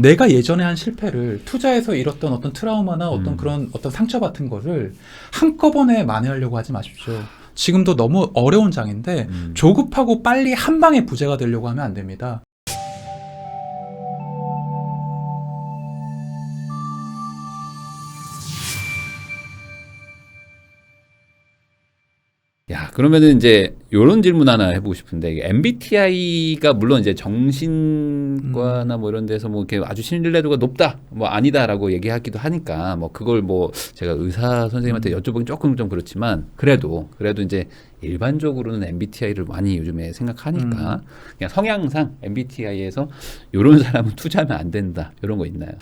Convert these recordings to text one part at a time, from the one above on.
내가 예전에 한 실패를 투자해서 잃었던 어떤 트라우마나 어떤 그런 어떤 상처 같은 거를 한꺼번에 만회하려고 하지 마십시오. 지금도 너무 어려운 장인데 조급하고 빨리 한 방에 부자가 되려고 하면 안 됩니다. 야, 그러면은 이제 요런 질문 하나 해보고 싶은데, 이게 MBTI가 물론 이제 정신과나 뭐 이런 데서 뭐 이렇게 아주 신뢰도가 높다, 뭐 아니다라고 얘기하기도 하니까, 뭐 그걸 뭐 제가 의사 선생님한테 여쭤보긴 조금 좀 그렇지만, 그래도 이제 일반적으로는 MBTI를 많이 요즘에 생각하니까, 그냥 성향상 MBTI에서 요런 사람은 투자하면 안 된다, 이런 거 있나요?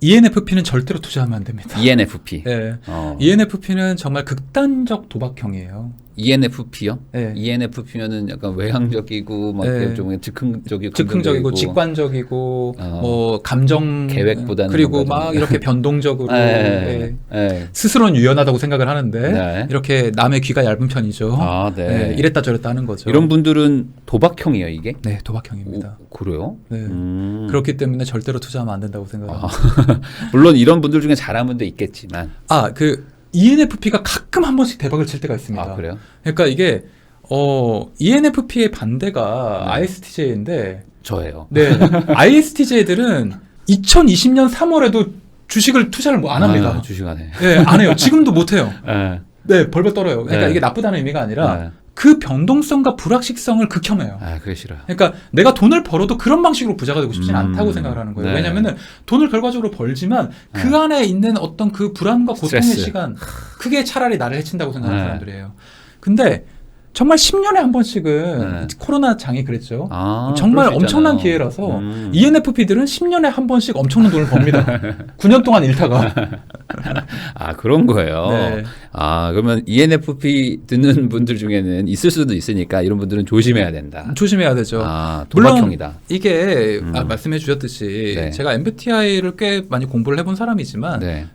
ENFP는 절대로 투자하면 안 됩니다. ENFP. 네. ENFP는 정말 극단적 도박형이에요. ENFP요? 네. ENFP면은 약간 외향적이고 막 네. 좀 즉흥적이고 즉흥적이고 직관적이고 뭐 감정 계획보다는 그리고 막 이렇게 변동적으로 네. 스스로는 유연하다고 생각을 하는데 네. 이렇게 남의 귀가 얇은 편이죠. 아, 네. 이랬다 저랬다 하는 거죠. 이런 분들은 도박형이에요, 이게? 네, 도박형입니다. 그래요? 네. 그렇기 때문에 절대로 투자하면 안 된다고 생각합니다. 물론 이런 분들 중에 잘하는 분도 있겠지만. ENFP가 가끔 한 번씩 대박을 칠 때가 있습니다. 아, 그래요? 그러니까 이게 ENFP의 반대가 네. ISTJ인데 저예요. 네. ISTJ들은 2020년 3월에도 주식을 투자를 안 합니다. 주식 안 해. 네, 안 해요. 지금도 못 해요. 네. 네, 벌벌 떨어요. 그러니까 네. 이게 나쁘다는 의미가 아니라 네. 그 변동성과 불확실성을 극혐해요. 그게 싫어요. 그러니까 내가 돈을 벌어도 그런 방식으로 부자가 되고 싶진 않다고 생각을 하는 거예요. 네. 왜냐면은 돈을 결과적으로 벌지만 그 안에 있는 어떤 그 불안과 고통의 스트레스. 시간, 그게 차라리 나를 해친다고 생각하는 사람들이에요. 근데 정말 10년에 한 번씩은 코로나 장이 그랬죠. 정말 엄청난 기회라서 ENFP들은 10년에 한 번씩 엄청난 돈을 법니다. 9년 동안 잃다가. 그런 거예요. 네. 그러면 ENFP 듣는 분들 중에는 있을 수도 있으니까 이런 분들은 조심해야 된다. 조심해야 되죠. 도박형이다. 물론 이게 말씀해 주셨듯이 네. 제가 MBTI를 꽤 많이 공부를 해본 사람이지만 네.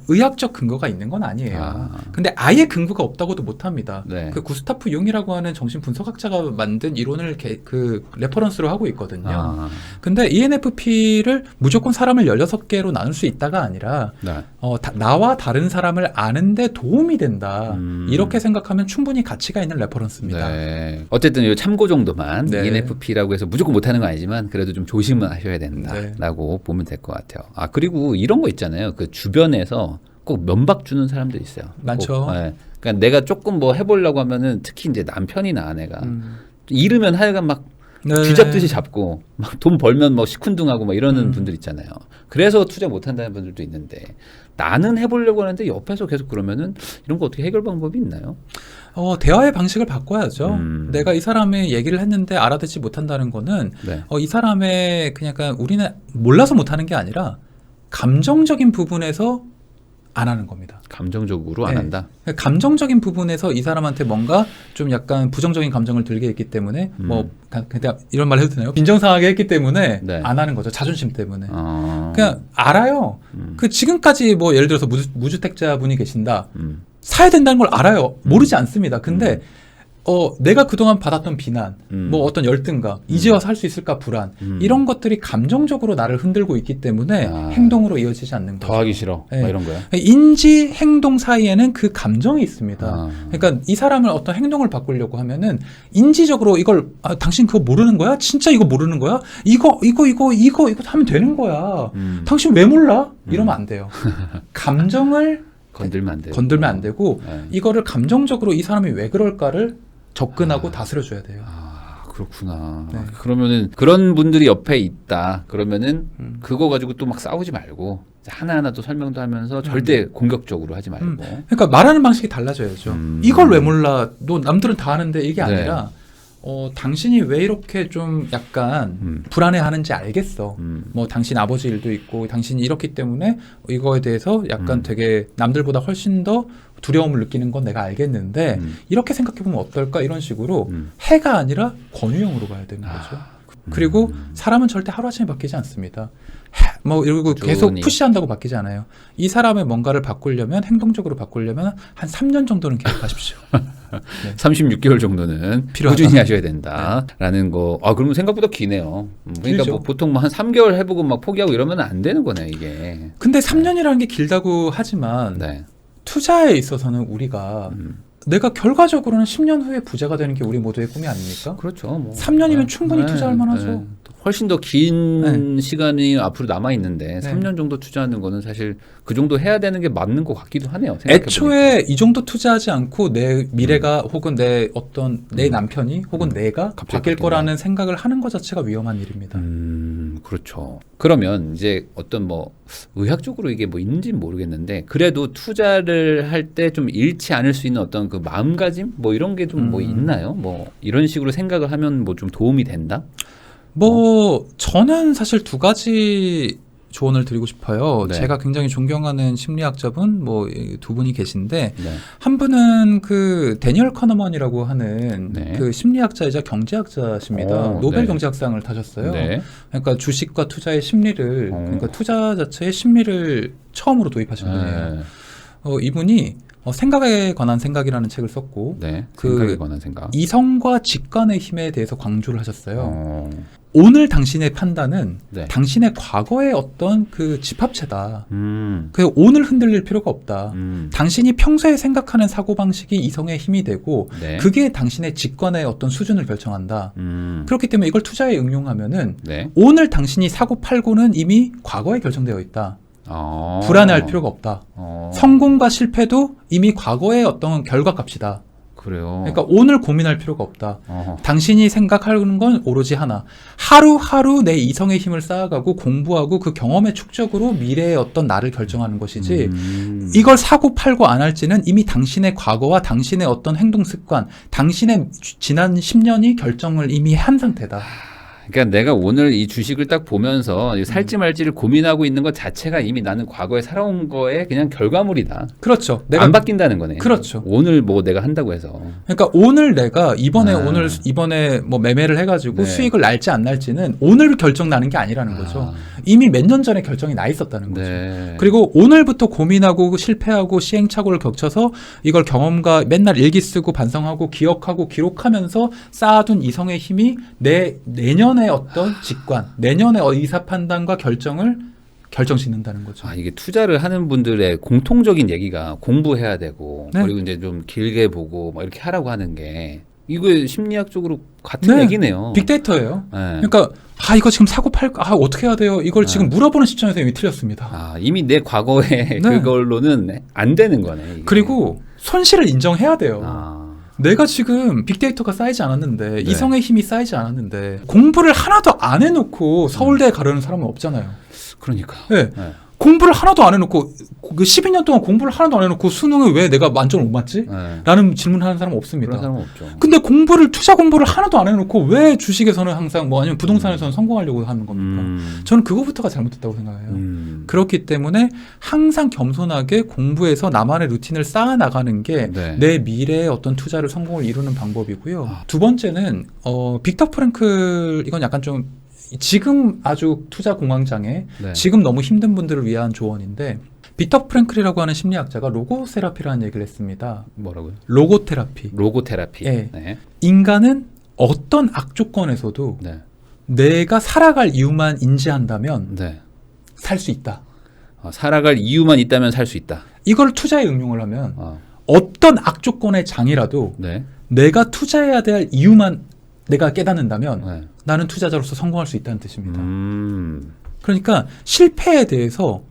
의학적 근거가 있는 건 아니에요. 근데 아예 근거가 없다고도 못합니다. 네. 그 구스타프 융이라고 하는 정신 분석학자가 만든 이론을 그 레퍼런스로 하고 있거든요. 근데 ENFP를 무조건 사람을 16개로 나눌 수 있다가 아니라 네. 나와 다른 사람을 아는데 도움이 된다. 이렇게 생각하면 충분히 가치가 있는 레퍼런스입니다. 네. 어쨌든 이 참고 정도만 네. ENFP라고 해서 무조건 못하는 건 아니지만 그래도 좀 조심은 하셔야 된다라고 보면 될 것 같아요. 그리고 이런 거 있잖아요. 그 주변에서 꼭 면박 주는 사람들 있어요. 많죠. 그러니까 내가 조금 뭐 해보려고 하면은 특히 이제 남편이나 아내가 잃으면 하여간 막 쥐잡듯이 잡고 막 돈 벌면 뭐 시큰둥하고 막 이러는 분들 있잖아요. 그래서 투자 못한다는 분들도 있는데 나는 해보려고 하는데 옆에서 계속 그러면은 이런 거 어떻게 해결 방법이 있나요? 대화의 방식을 바꿔야죠. 내가 이 사람의 얘기를 했는데 알아듣지 못한다는 거는 이 사람의 그냥 우리는 몰라서 못하는 게 아니라 감정적인 부분에서 안 하는 겁니다. 감정적으로 안 한다? 감정적인 부분에서 이 사람한테 뭔가 좀 약간 부정적인 감정을 들게 했기 때문에 그냥 이런 말 해도 되나요? 빈정상하게 했기 때문에 안 하는 거죠. 자존심 때문에. 그냥 알아요. 지금까지 뭐 예를 들어서 무주택자분이 계신다. 사야 된다는 걸 알아요. 모르지 않습니다. 근데 내가 그동안 받았던 비난, 뭐 어떤 열등감, 이제 와서 할 수 있을까 불안, 이런 것들이 감정적으로 나를 흔들고 있기 때문에 행동으로 이어지지 않는 거죠. 더 하기 싫어. 막 이런 거요? 인지, 행동 사이에는 그 감정이 있습니다. 그러니까 이 사람을 어떤 행동을 바꾸려고 하면은 인지적으로 이걸 당신 그거 모르는 거야? 진짜 이거 모르는 거야? 이거 하면 되는 거야. 당신 왜 몰라? 이러면 안 돼요. 감정을 건들면 안 되고 이거를 감정적으로 이 사람이 왜 그럴까를 접근하고 다스려줘야 돼요. 그렇구나. 그러면은 그런 분들이 옆에 있다. 그러면은 그거 가지고 또 막 싸우지 말고 하나하나 또 설명도 하면서 절대 공격적으로 하지 말고. 그러니까 말하는 방식이 달라져야죠. 이걸 왜 몰라? 너 남들은 다 아는데 이게 아니라 당신이 왜 이렇게 좀 약간 불안해하는지 알겠어. 뭐 당신 아버지 일도 있고 당신이 이렇기 때문에 이거에 대해서 약간 되게 남들보다 훨씬 더 두려움을 느끼는 건 내가 알겠는데 이렇게 생각해보면 어떨까? 이런 식으로 해가 아니라 권유형으로 가야 되는 거죠. 그리고 사람은 절대 하루아침에 바뀌지 않습니다. 뭐 이러고 꾸준히. 계속 푸시한다고 바뀌지 않아요. 이 사람의 뭔가를 바꾸려면 행동적으로 바꾸려면 한 3년 정도는 계속하십시오. 네. 36개월 정도는 필요하다. 꾸준히 하셔야 된다라는 거. 아, 그러면 생각보다 기네요. 그러니까 길죠. 뭐 보통 뭐 한 3개월 해보고 막 포기하고 이러면 안 되는 거네, 이게. 근데 3년이라는 게 길다고 하지만 네. 투자에 있어서는 우리가 내가 결과적으로는 10년 후에 부자가 되는 게 우리 모두의 꿈이 아닙니까? 그렇죠. 뭐. 3년이면 충분히 투자할 만하죠. 훨씬 더 긴 시간이 앞으로 남아 있는데 3년 정도 투자하는 거는 사실 그 정도 해야 되는 게 맞는 것 같기도 하네요. 애초에 이 정도 투자하지 않고 내 미래가 혹은 내 어떤 내 남편이 혹은 내가 바뀔 거라는 생각을 하는 것 자체가 위험한 일입니다. 그렇죠. 그러면 이제 어떤 뭐 의학적으로 이게 뭐 있는지는 모르겠는데 그래도 투자를 할 때 좀 잃지 않을 수 있는 어떤 그 마음가짐 뭐 이런 게 좀 뭐 있나요? 뭐 이런 식으로 생각을 하면 뭐 좀 도움이 된다? 저는 사실 두 가지 조언을 드리고 싶어요. 네. 제가 굉장히 존경하는 심리학자분 두 분이 계신데 네. 한 분은 그 데니얼 커너먼이라고 하는 네. 그 심리학자이자 경제학자십니다. 노벨 네. 경제학상을 타셨어요. 네. 그러니까 주식과 투자의 심리를 그러니까 투자 자체의 심리를 처음으로 도입하신 분이에요. 이분이 생각에 관한 생각이라는 책을 썼고 네. 그 생각에 관한 생각. 이성과 직관의 힘에 대해서 강조를 하셨어요. 오늘 당신의 판단은 네. 당신의 과거의 어떤 그 집합체다. 음. 그 오늘 흔들릴 필요가 없다. 음. 당신이 평소에 생각하는 사고방식이 이성의 힘이 되고 네. 그게 당신의 직관의 어떤 수준을 결정한다. 그렇기 때문에 이걸 투자에 응용하면은 네. 오늘 당신이 사고 팔고는 이미 과거에 결정되어 있다. 불안해할 필요가 없다. 성공과 실패도 이미 과거의 어떤 결과값이다. 그래요. 그러니까 오늘 고민할 필요가 없다. 어허. 당신이 생각하는 건 오로지 하나. 하루하루 내 이성의 힘을 쌓아가고 공부하고 그 경험의 축적으로 미래의 어떤 나를 결정하는 것이지 이걸 사고 팔고 안 할지는 이미 당신의 과거와 당신의 어떤 행동 습관, 당신의 지난 10년이 결정을 이미 한 상태다. 그러니까 내가 오늘 이 주식을 딱 보면서 살지 말지를 고민하고 있는 것 자체가 이미 나는 과거에 살아온 거의 그냥 결과물이다. 그렇죠. 안 바뀐다는 거네. 그렇죠. 오늘 뭐 내가 한다고 해서. 그러니까 오늘 내가 이번에 뭐 매매를 해가지고 네. 수익을 날지 안 날지는 오늘 결정 나는 게 아니라는 거죠. 이미 몇 년 전에 결정이 나 있었다는 거죠. 네. 그리고 오늘부터 고민하고 실패하고 시행착오를 겪쳐서 이걸 경험과 맨날 일기 쓰고 반성하고 기억하고 기록하면서 쌓아둔 이성의 힘이 내년의 어떤 직관, 내년의 의사 판단과 결정을 결정짓는다는 거죠. 이게 투자를 하는 분들의 공통적인 얘기가 공부해야 되고 네. 그리고 이제 좀 길게 보고 막 이렇게 하라고 하는 게 이거 심리학적으로 같은 얘기네요. 빅데이터예요. 네. 그러니까 이거 지금 사고 팔까? 어떻게 해야 돼요? 이걸 지금 물어보는 시점에서 이미 틀렸습니다. 이미 내 과거에 그걸로는 안 되는 거네. 이게. 그리고 손실을 인정해야 돼요. 내가 지금 빅데이터가 쌓이지 않았는데 이성의 힘이 쌓이지 않았는데 공부를 하나도 안 해놓고 서울대에 가려는 사람은 없잖아요. 그러니까. 네. 공부를 하나도 안 해놓고 그 12년 동안 공부를 하나도 안 해놓고 수능에 왜 내가 만점을 못 맞지? 라는 질문하는 사람은 없습니다. 그런 사람은 없죠. 근데 투자 공부를 하나도 안 해놓고 왜 주식에서는 항상 아니면 부동산에서는 성공하려고 하는 겁니까? 저는 그거부터가 잘못됐다고 생각해요. 그렇기 때문에 항상 겸손하게 공부해서 나만의 루틴을 쌓아 나가는 게 내 미래의 어떤 투자를 성공을 이루는 방법이고요. 두 번째는 빅터 프랭클 이건 약간 좀 지금 아주 투자 공황장애 지금 너무 힘든 분들을 위한 조언인데 빅터 프랭클이라고 하는 심리학자가 로고세라피라는 얘기를 했습니다. 뭐라고요? 로고테라피. 로고테라피. 네. 인간은 어떤 악조건에서도 내가 살아갈 이유만 인지한다면 살 수 있다. 살아갈 이유만 있다면 살 수 있다. 이걸 투자에 응용을 하면 어떤 악조건의 장이라도 내가 투자해야 될 이유만 내가 깨닫는다면 나는 투자자로서 성공할 수 있다는 뜻입니다. 그러니까 실패에 대해서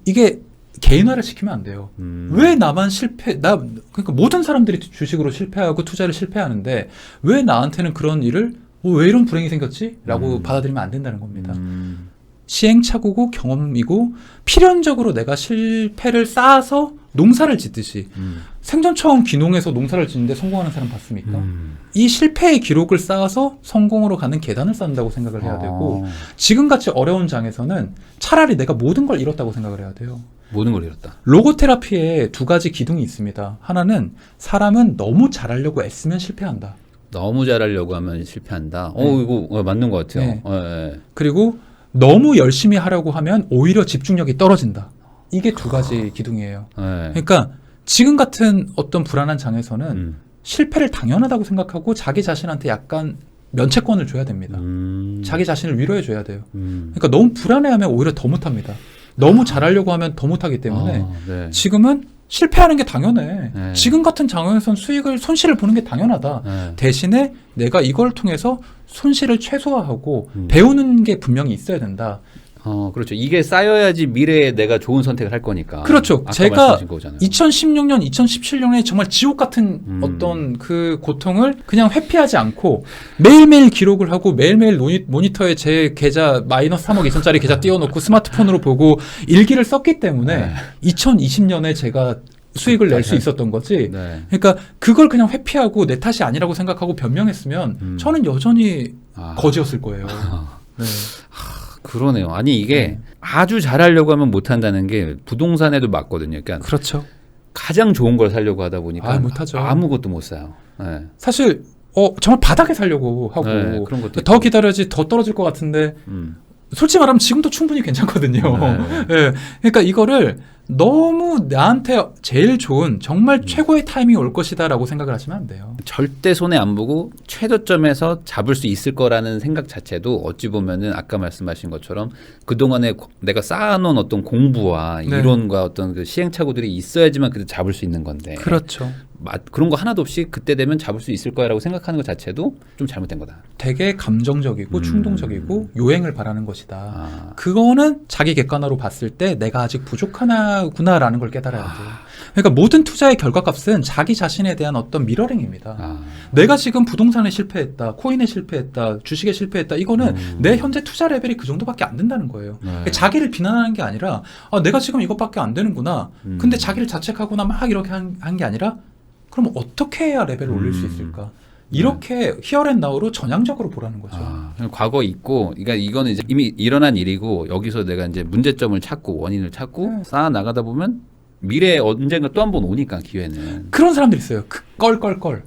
이게 개인화를 시키면 안 돼요. 왜 나만 그러니까 모든 사람들이 주식으로 실패하고 투자를 실패하는데 왜 나한테는 그런 일을 왜 이런 불행이 생겼지? 라고 받아들이면 안 된다는 겁니다. 시행착오고 경험이고 필연적으로 내가 실패를 쌓아서 농사를 짓듯이 생전 처음 귀농해서 농사를 짓는데 성공하는 사람 봤습니까? 이 실패의 기록을 쌓아서 성공으로 가는 계단을 쌓는다고 생각을 해야 되고 지금같이 어려운 장에서는 차라리 내가 모든 걸 잃었다고 생각을 해야 돼요. 모든 걸 잃었다. 로고테라피에 두 가지 기둥이 있습니다. 하나는 사람은 너무 잘하려고 애쓰면 실패한다. 너무 잘하려고 하면 실패한다. 이거 맞는 것 같아요. 그리고 너무 열심히 하려고 하면 오히려 집중력이 떨어진다. 이게 두 가지 기둥이에요. 네. 그러니까 지금 같은 어떤 불안한 장에서는 실패를 당연하다고 생각하고 자기 자신한테 약간 면책권을 줘야 됩니다. 자기 자신을 위로해 줘야 돼요. 그러니까 너무 불안해하면 오히려 더 못합니다. 너무 잘하려고 하면 더 못하기 때문에 네. 지금은 실패하는 게 당연해. 네. 지금 같은 장에선 손실을 보는 게 당연하다. 네. 대신에 내가 이걸 통해서 손실을 최소화하고 배우는 게 분명히 있어야 된다. 그렇죠. 이게 쌓여야지 미래에 내가 좋은 선택을 할 거니까. 그렇죠. 아까 제가 말씀하신 거잖아요. 2016년, 2017년에 정말 지옥 같은 어떤 그 고통을 그냥 회피하지 않고 매일매일 기록을 하고 매일매일 모니터에 제 계좌 마이너스 3억 2천짜리 계좌 띄워놓고 스마트폰으로 보고 일기를 썼기 때문에 2020년에 제가 수익을 낼 수 있었던 거지. 네. 그러니까 그걸 그냥 회피하고 내 탓이 아니라고 생각하고 변명했으면 저는 여전히 거지였을 거예요. 네. 그러네요. 아니 이게 아주 잘하려고 하면 못한다는 게 부동산에도 맞거든요. 그러니까 그렇죠. 가장 좋은 걸 사려고 하다 보니까 못하죠. 아무것도 못 사요. 네. 사실 정말 바닥에 살려고 하고 네, 그런 것도 더 기다려야지 더 떨어질 것 같은데 솔직히 말하면 지금도 충분히 괜찮거든요. 네. 네. 그러니까 이거를 너무 나한테 제일 좋은 정말 최고의 타이밍이 올 것이다라고 생각을 하시면 안 돼요. 절대 손해 안 보고 최저점에서 잡을 수 있을 거라는 생각 자체도 어찌 보면은 아까 말씀하신 것처럼 그동안에 내가 쌓아놓은 어떤 공부와 네. 이론과 어떤 그 시행착오들이 있어야지만 그래도 잡을 수 있는 건데 그렇죠. 그런 거 하나도 없이 그때 되면 잡을 수 있을 거야라고 생각하는 것 자체도 좀 잘못된 거다. 되게 감정적이고 충동적이고 요행을 바라는 것이다. 아. 그거는 자기 객관화로 봤을 때 내가 아직 부족하구나라는 걸 깨달아야 돼요. 그러니까 모든 투자의 결과값은 자기 자신에 대한 어떤 미러링입니다. 내가 지금 부동산에 실패했다, 코인에 실패했다, 주식에 실패했다. 이거는 내 현재 투자 레벨이 그 정도밖에 안 된다는 거예요. 네. 자기를 비난하는 게 아니라 내가 지금 이것밖에 안 되는구나. 근데 자기를 자책하거나 막 이렇게 한 게 아니라 그럼 어떻게 해야 레벨을 올릴 수 있을까? 이렇게 히어앤나우로 전향적으로 보라는 거죠. 과거 있고, 그러니까 이거는 이제 이미 일어난 일이고 여기서 내가 이제 문제점을 찾고 원인을 찾고 쌓아 나가다 보면 미래에 언젠가 또 한 번 오니까 기회는. 그런 사람들이 있어요. 껄껄껄.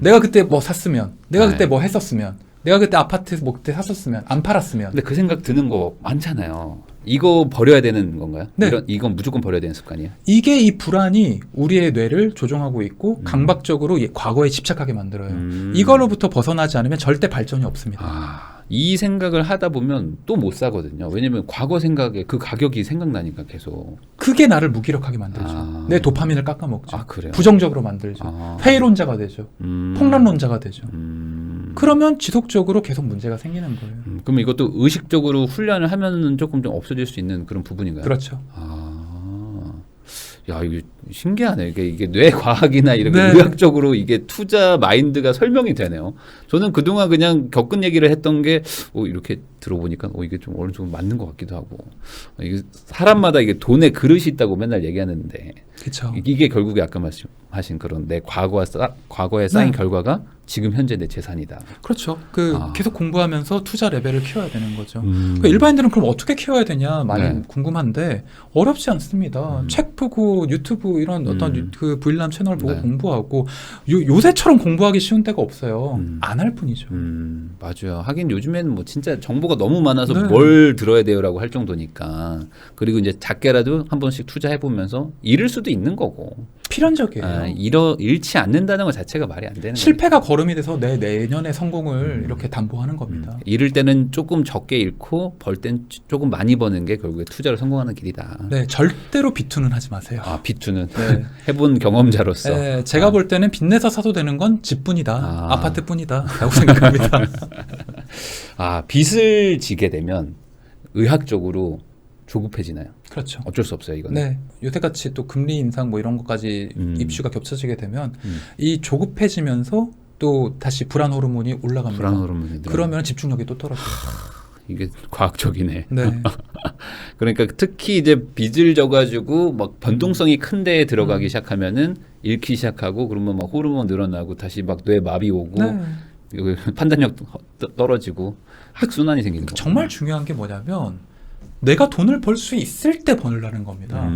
내가 그때 뭐 샀으면, 내가 네. 그때 뭐 했었으면, 내가 그때 아파트 뭐 그때 샀었으면, 안 팔았으면. 근데 그 생각 드는 거 많잖아요. 이거 버려야 되는 건가요? 네. 이건 무조건 버려야 되는 습관이에요? 이게 이 불안이 우리의 뇌를 조종하고 있고 강박적으로 과거에 집착하게 만들어요. 이걸로부터 벗어나지 않으면 절대 발전이 없습니다. 이 생각을 하다 보면 또 못 사거든요. 왜냐면 과거 생각에 그 가격이 생각나니까 계속. 그게 나를 무기력하게 만들죠. 내 도파민을 깎아먹죠. 그래요? 부정적으로 만들죠. 회의론자가 되죠. 폭락론자가 되죠. 그러면 지속적으로 계속 문제가 생기는 거예요. 그럼 이것도 의식적으로 훈련을 하면은 조금 좀 없어질 수 있는 그런 부분인가요? 그렇죠. 야, 이게 신기하네. 이게 뇌 과학이나 이렇게 네. 의학적으로 이게 투자 마인드가 설명이 되네요. 저는 그동안 그냥 겪은 얘기를 했던 게 이렇게 들어보니까 이게 좀 어느 정도 맞는 것 같기도 하고. 이게 사람마다 이게 돈의 그릇이 있다고 맨날 얘기하는데 그렇죠. 이게 결국에 아까 말씀하신 그런 내 과거에 쌓인 결과가 지금 현재 내 재산이다. 그렇죠. 계속 공부하면서 투자 레벨을 키워야 되는 거죠. 그러니까 일반인들은 그럼 어떻게 키워야 되냐 많이 궁금한데 어렵지 않습니다. 책 보고 유튜브 이런 어떤 그 브이람 채널 보고 공부하고 요새처럼 공부하기 쉬운 때가 없어요. 안 할 뿐이죠. 맞아요. 하긴 요즘에는 뭐 진짜 정보가 너무 많아서 네. 뭘 들어야 돼요라고 할 정도니까. 그리고 이제 작게라도 한 번씩 투자해 보면서 잃을 수도 있는 거고. 필연적이에요. 잃지 않는다는 것 자체가 말이 안 되는 실패가 걸음이 돼서 내 내년의 성공을 이렇게 담보하는 겁니다. 잃을 때는 조금 적게 잃고 벌 땐 조금 많이 버는 게 결국에 투자로 성공하는 길이다. 네, 절대로 비투는 하지 마세요. 비투는 네. 해본 경험자로서. 네, 제가 볼 때는 빚내서 사도 되는 건 집뿐이다, 아파트뿐이다 라고 생각합니다. 빚을 지게 되면 의학적으로 조급해지나요? 그렇죠. 어쩔 수 없어요, 이거는. 네, 요새같이 또 금리 인상 뭐 이런 것까지 입슈가 겹쳐지게 되면 이 조급해지면서 또 다시 불안 호르몬이 올라갑니다. 불안 호르몬이 그러면 집중력이 또 떨어져요. 이게 과학적이네. 네. 그러니까 특히 이제 빚을 져가지고 막 변동성이 큰 데에 들어가기 시작하면은 잃기 시작하고 그러면 막 호르몬 늘어나고 다시 막 뇌 마비 오고 네. 판단력 떨어지고 악순환이 생기는 거예요. 정말 중요한 게 뭐냐면 내가 돈을 벌 수 있을 때 벌라는 겁니다.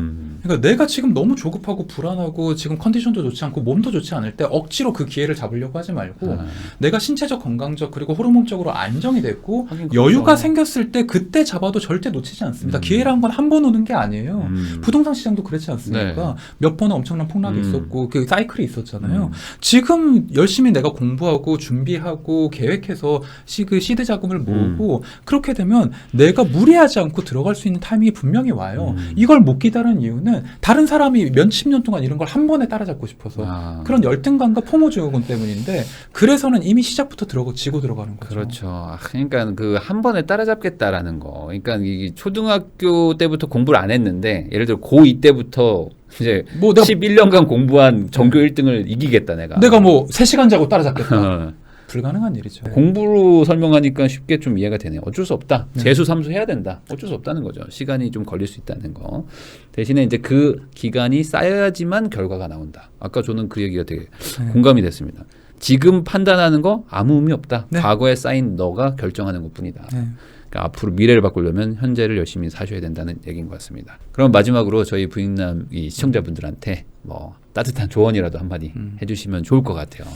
그러니까 내가 지금 너무 조급하고 불안하고 지금 컨디션도 좋지 않고 몸도 좋지 않을 때 억지로 그 기회를 잡으려고 하지 말고 내가 신체적, 건강적 그리고 호르몬적으로 안정이 됐고 여유가 생겼을 때 그때 잡아도 절대 놓치지 않습니다. 기회란 건 한 번 오는 게 아니에요. 부동산 시장도 그렇지 않습니까? 몇 번은 엄청난 폭락이 있었고 그 사이클이 있었잖아요. 지금 열심히 내가 공부하고 준비하고 계획해서 그 시드 자금을 모으고 그렇게 되면 내가 무리하지 않고 들어갈 수 있는 타이밍이 분명히 와요. 이걸 못 기다리는 이유는 다른 사람이 몇십 년 동안 이런 걸 한 번에 따라잡고 싶어서 그런 열등감과 포모 증후군 때문인데 그래서는 이미 시작부터 지고 들어가는 거죠. 그렇죠. 그러니까 그 한 번에 따라잡겠다라는 거. 그러니까 이 초등학교 때부터 공부를 안 했는데 예를 들어 고2 때부터 이제 뭐 11년간 공부한 전교 1등을 이기겠다 내가 뭐 3시간 자고 따라잡겠다. 불가능한 일이죠. 공부로 설명하니까 쉽게 좀 이해가 되네요. 어쩔 수 없다. 재수, 삼수 해야 된다. 어쩔 수 없다는 거죠. 시간이 좀 걸릴 수 있다는 거. 대신에 이제 그 기간이 쌓여야지만 결과가 나온다. 아까 저는 그 얘기가 되게 공감이 됐습니다. 지금 판단하는 거 아무 의미 없다. 과거에 쌓인 너가 결정하는 것뿐이다. 그러니까 앞으로 미래를 바꾸려면 현재를 열심히 사셔야 된다는 얘기인 것 같습니다. 그럼 마지막으로 저희 부익남 이 시청자분들한테 뭐 따뜻한 조언이라도 한마디 해주시면 좋을 것 같아요.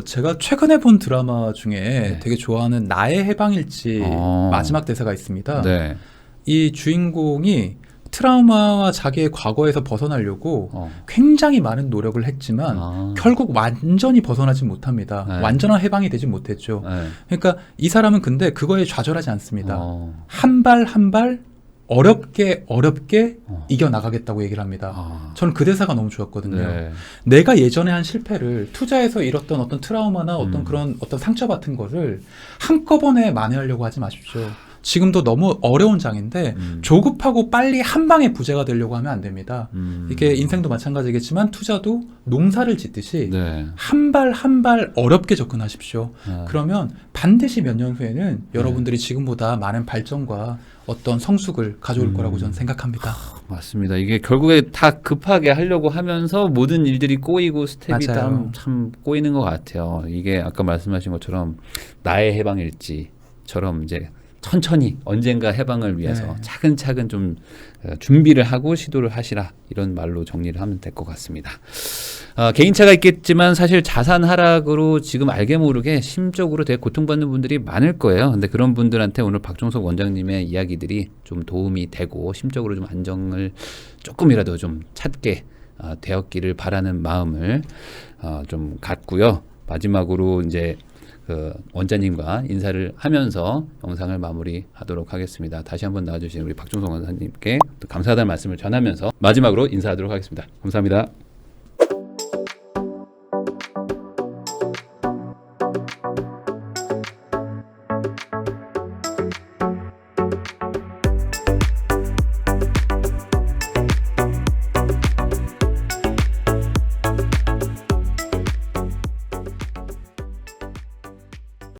제가 최근에 본 드라마 중에 되게 좋아하는 나의 해방일지 마지막 대사가 있습니다. 이 주인공이 트라우마와 자기의 과거에서 벗어나려고 굉장히 많은 노력을 했지만 결국 완전히 벗어나지 못합니다. 완전한 해방이 되지 못했죠. 그러니까 이 사람은 근데 그거에 좌절하지 않습니다. 한 발 한 발 어렵게 이겨나가겠다고 얘기를 합니다. 저는 그 대사가 너무 좋았거든요. 내가 예전에 한 실패를 투자해서 잃었던 어떤 트라우마나 어떤 그런 어떤 상처 같은 거를 한꺼번에 만회하려고 하지 마십시오. 지금도 너무 어려운 장인데 조급하고 빨리 한 방에 부자가 되려고 하면 안 됩니다. 이게 인생도 마찬가지겠지만 투자도 농사를 짓듯이 한 발 한 발 어렵게 접근하십시오. 그러면 반드시 몇 년 후에는 여러분들이 지금보다 많은 발전과 어떤 성숙을 가져올 거라고 저는 생각합니다. 맞습니다. 이게 결국에 다 급하게 하려고 하면서 모든 일들이 꼬이고 스텝이 참 꼬이는 것 같아요. 이게 아까 말씀하신 것처럼 나의 해방일지처럼 이제 천천히 언젠가 해방을 위해서 차근차근 좀 준비를 하고 시도를 하시라 이런 말로 정리를 하면 될 것 같습니다. 개인차가 있겠지만 사실 자산 하락으로 지금 알게 모르게 심적으로 되게 고통받는 분들이 많을 거예요. 근데 그런 분들한테 오늘 박종석 원장님의 이야기들이 좀 도움이 되고 심적으로 좀 안정을 조금이라도 좀 찾게 되었기를 바라는 마음을 좀 갖고요. 마지막으로 이제 그 원장님과 인사를 하면서 영상을 마무리하도록 하겠습니다. 다시 한번 나와주신 우리 박종석 원장님께 감사하다는 말씀을 전하면서 마지막으로 인사하도록 하겠습니다. 감사합니다.